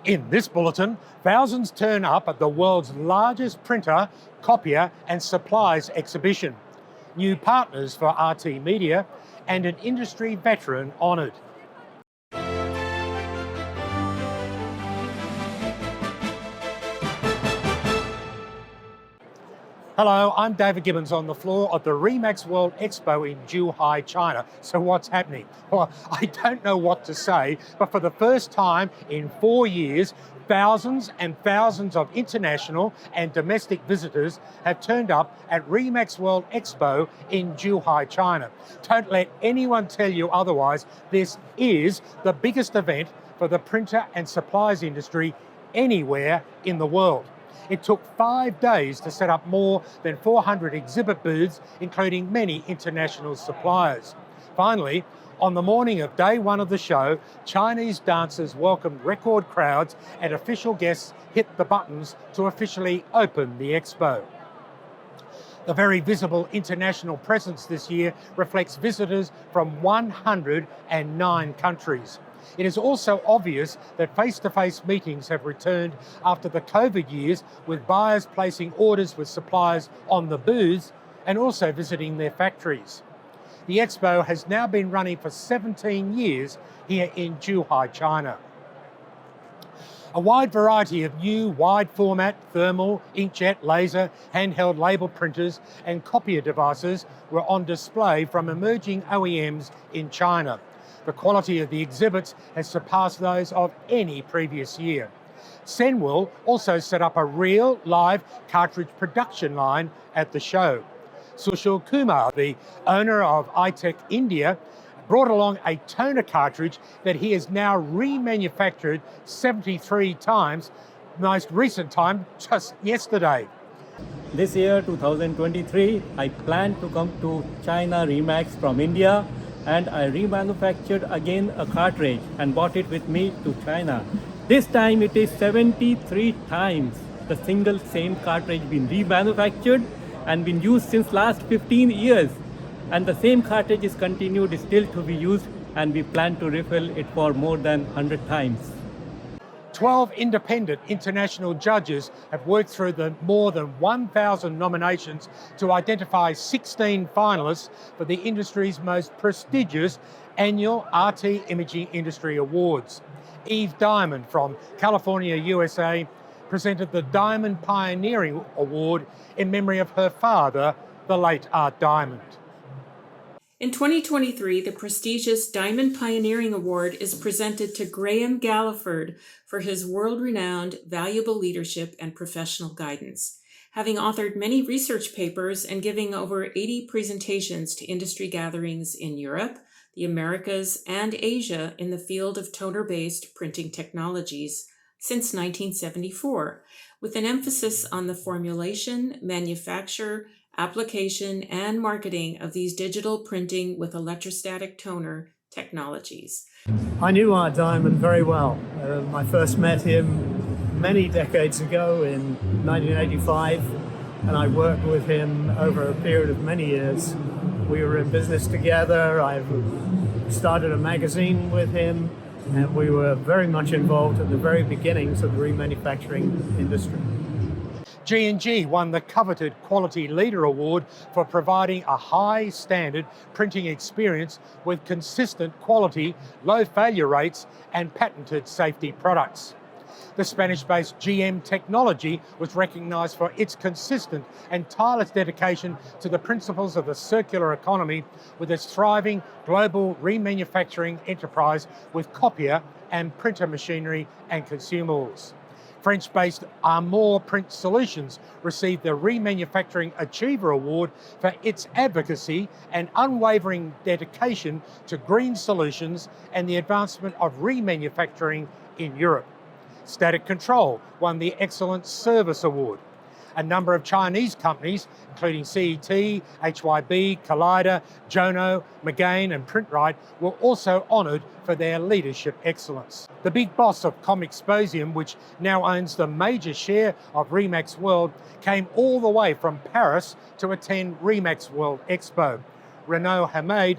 In this bulletin, thousands turn up at the world's largest printer, copier and supplies exhibition. New partners for RT Media and an industry veteran honoured. Hello, I'm David Gibbons on the floor of the RemaxWorld Expo in Zhuhai, China. So what's happening? Well, I don't know what to say, but for the first time in 4 years, thousands and thousands of international and domestic visitors have turned up at RemaxWorld Expo in Zhuhai, China. Don't let anyone tell you otherwise. This is the biggest event for the printer and supplies industry anywhere in the world. It took 5 days to set up more than 400 exhibit booths, including many international suppliers. Finally, on the morning of day one of the show, Chinese dancers welcomed record crowds and official guests hit the buttons to officially open the expo. The very visible international presence this year reflects visitors from 109 countries. It is also obvious that face-to-face meetings have returned after the COVID years, with buyers placing orders with suppliers on the booths and also visiting their factories. The expo has now been running for 17 years here in Zhuhai, China. A wide variety of new wide format, thermal, inkjet, laser, handheld label printers and copier devices were on display from emerging OEMs in China. The quality of the exhibits has surpassed those of any previous year. Senwell also set up a real live cartridge production line at the show. Sushil Kumar, the owner of iTech India, brought along a toner cartridge that he has now remanufactured 73 times, most recent time just yesterday. This year, 2023, I plan to come to China Remax from India, and I remanufactured again a cartridge and brought it with me to China. This time it is 73 times the single same cartridge been remanufactured and been used since last 15 years. And the same cartridge is continued still to be used, and we plan to refill it for more than 100 times. 12 independent international judges have worked through the more than 1,000 nominations to identify 16 finalists for the industry's most prestigious annual RT Imaging Industry Awards. Eve Diamond from California, USA, presented the Diamond Pioneering Award in memory of her father, the late Art Diamond. In 2023, the prestigious Diamond Pioneering Award is presented to Graham Galliford for his world-renowned, valuable leadership and professional guidance. Having authored many research papers and giving over 80 presentations to industry gatherings in Europe, the Americas, and Asia in the field of toner-based printing technologies since 1974, with an emphasis on the formulation, manufacture, application, and marketing of these digital printing with electrostatic toner technologies. I knew Art Diamond very well. I first met him many decades ago in 1985, and I worked with him over a period of many years. We were in business together. I started a magazine with him, and we were very much involved at the very beginnings of the remanufacturing industry. G&G won the coveted Quality Leader Award for providing a high standard printing experience with consistent quality, low failure rates and patented safety products. The Spanish-based GM Technology was recognised for its consistent and tireless dedication to the principles of the circular economy with its thriving global remanufacturing enterprise with copier and printer machinery and consumables. French-based Armour Print Solutions received the Remanufacturing Achiever Award for its advocacy and unwavering dedication to green solutions and the advancement of remanufacturing in Europe. Static Control won the Excellent Service Award. A number of Chinese companies, including CET, HYB, Collider, Jono, McGain and Printrite, were also honoured for their leadership excellence. The big boss of Comexposium, which now owns the major share of RemaxWorld, came all the way from Paris to attend RemaxWorld Expo. Renaud Hamade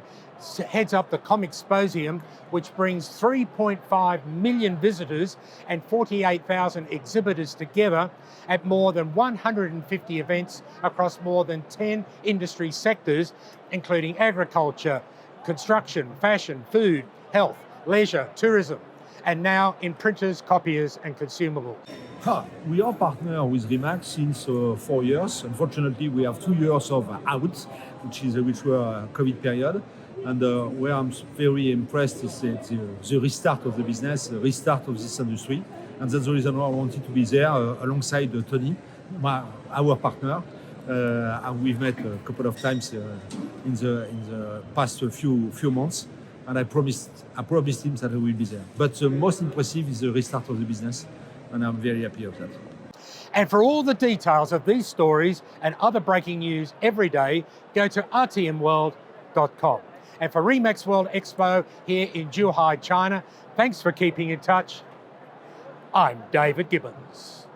heads up the Comic Symposium, which brings 3.5 million visitors and 48,000 exhibitors together at more than 150 events across more than 10 industry sectors, including agriculture, construction, fashion, food, health, leisure, tourism, and now in printers, copiers, and consumables. We are partner with Remax since 4 years. Unfortunately, we have 2 years of out, which were COVID period. And where I'm very impressed is the restart of the business, the restart of this industry. And that's the reason why I wanted to be there alongside Tony, our partner. And we've met a couple of times in the past few months. And I promised him that I will be there. But the most impressive is the restart of the business. And I'm very happy of that. And for all the details of these stories and other breaking news every day, go to rtmworld.com. And for RemaxWorld Expo here in Zhuhai, China, thanks for keeping in touch. I'm David Gibbons.